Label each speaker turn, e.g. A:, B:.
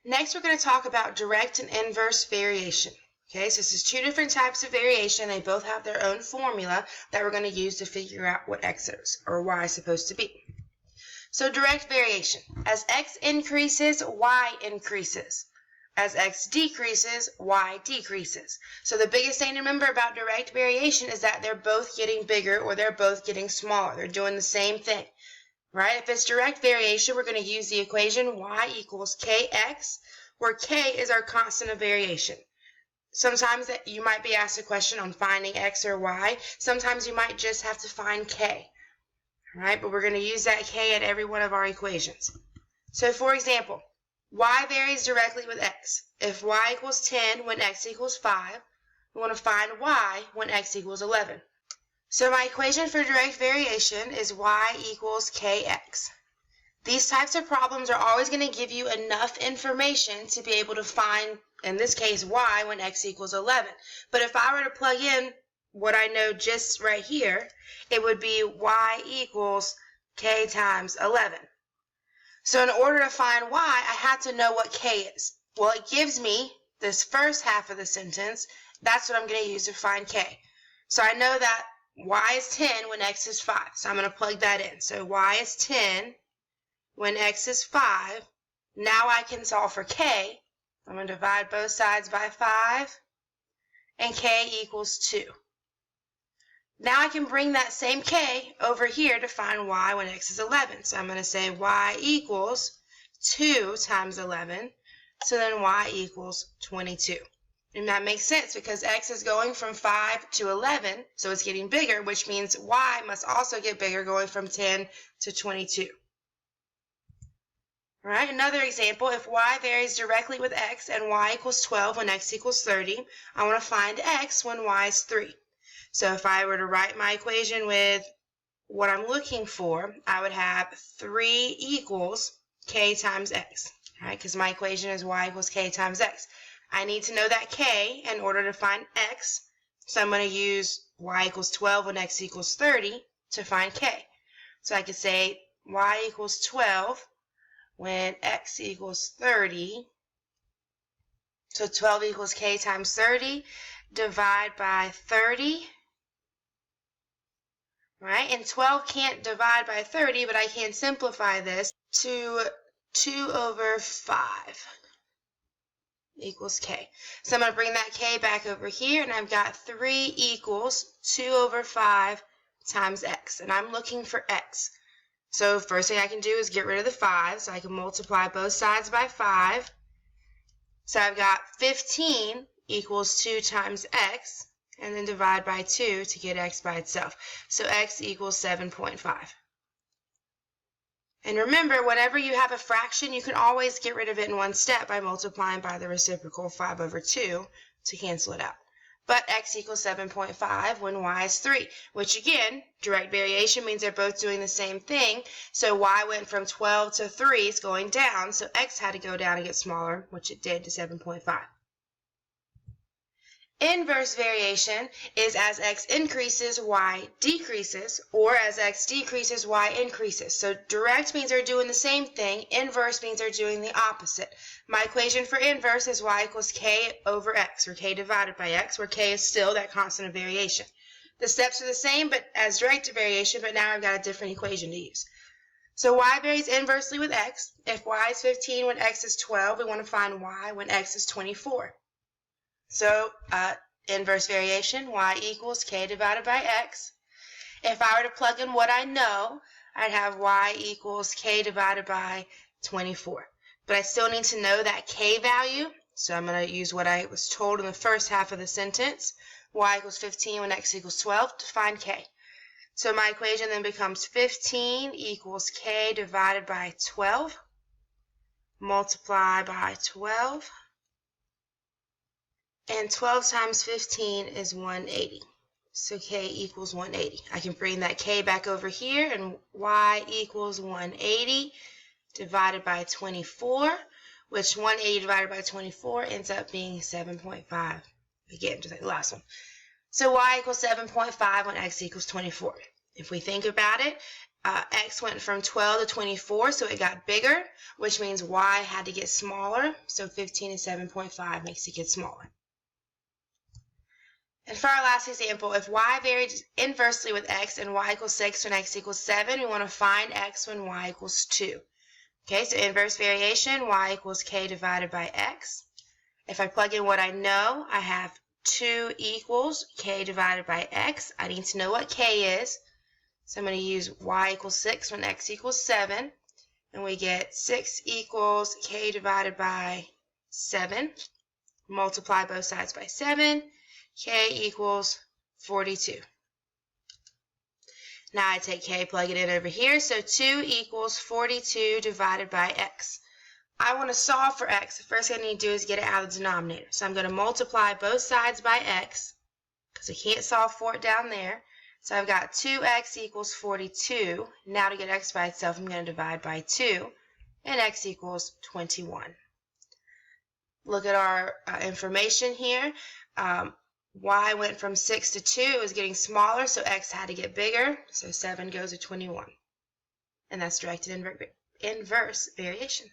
A: Next, we're going to talk about direct and inverse variation. Okay, so this is two different types of variation. They both have their own formula that we're going to use to figure out what x is or y is supposed to be. So direct variation. As x increases, y increases. As x decreases, y decreases. So the biggest thing to remember about direct variation is that they're both getting bigger or they're both getting smaller. They're doing the same thing. Right? If it's direct variation, we're going to use the equation y equals kx, where k is our constant of variation. Sometimes you might be asked a question on finding x or y. Sometimes you might just have to find k. All right? But we're going to use that k at every one of our equations. So for example, y varies directly with x. If y equals 10 when x equals 5, we want to find y when x equals 11. So my equation for direct variation is y equals kx. These types of problems are always going to give you enough information to be able to find, in this case, y when x equals 11. But if I were to plug in what I know just right here, it would be y equals k times 11. So in order to find y, I had to know what k is. Well, it gives me this first half of the sentence. That's what I'm going to use to find k. So I know that y is 10 when x is 5. So I'm going to plug that in. So y is 10 when x is 5. Now I can solve for k. I'm going to divide both sides by 5. And k equals 2. Now I can bring that same k over here to find y when x is 11. So I'm going to say y equals 2 times 11. So then y equals 22. And that makes sense because x is going from 5 to 11, so it's getting bigger, which means y must also get bigger going from 10 to 22. All right, another example, if y varies directly with x and y equals 12 when x equals 30, I want to find x when y is 3. So if I were to write my equation with what I'm looking for, I would have 3 equals k times x, all right, because my equation is y equals k times x. I need to know that k in order to find x, so I'm going to use y equals 12 when x equals 30 to find k. So I could say y equals 12 when x equals 30. So 12 equals k times 30. Divide by 30. Right? And 12 can't divide by 30, but I can simplify this to 2 over 5. Equals k. So I'm going to bring that k back over here, and I've got 3 equals 2 over 5 times x. And I'm looking for x. So first thing I can do is get rid of the 5, so I can multiply both sides by 5. So I've got 15 equals 2 times x, and then divide by 2 to get x by itself. So x equals 7.5. And remember, whenever you have a fraction, you can always get rid of it in one step by multiplying by the reciprocal 5 over 2 to cancel it out. But x equals 7.5 when y is 3, which again, direct variation means they're both doing the same thing. So y went from 12 to 3, it's going down, so x had to go down and get smaller, which it did to 7.5. Inverse variation is as x increases, y decreases, or as x decreases, y increases. So direct means they're doing the same thing. Inverse means they're doing the opposite. My equation for inverse is y equals k over x, or k divided by x, where k is still that constant of variation. The steps are the same but as direct variation, but now I've got a different equation to use. So y varies inversely with x. If y is 15 when x is 12, we want to find y when x is 24. So inverse variation, y equals k divided by x. If I were to plug in what I know, I'd have y equals k divided by 24. But I still need to know that k value, so I'm going to use what I was told in the first half of the sentence, y equals 15 when x equals 12, to find k. So my equation then becomes 15 equals k divided by 12, multiply by 12. And 12 times 15 is 180. So k equals 180. I can bring that k back over here, and y equals 180 divided by 24, which 180 divided by 24 ends up being 7.5. Again, just like the last one. So y equals 7.5 when x equals 24. If we think about it, X went from 12 to 24, so it got bigger, which means Y had to get smaller. So 15 and 7.5 makes it get smaller. And for our last example, if Y varied inversely with X and Y equals 6 when X equals 7, we want to find X when Y equals 2. Okay, so inverse variation, Y equals K divided by X. If I plug in what I know, I have 2 equals K divided by X. I need to know what K is. So I'm going to use Y equals 6 when X equals 7. And we get 6 equals K divided by 7. Multiply both sides by 7. K equals 42. Now I take K, plug it in over here. So 2 equals 42 divided by X. I want to solve for X. The first thing I need to do is get it out of the denominator. So I'm going to multiply both sides by X because I can't solve for it down there. So I've got 2x equals 42. Now to get X by itself, I'm going to divide by 2. And X equals 21. Look at our information here. Y went from 6 to 2. It was getting smaller, so X had to get bigger. So 7 goes to 21. And that's directed inverse variation.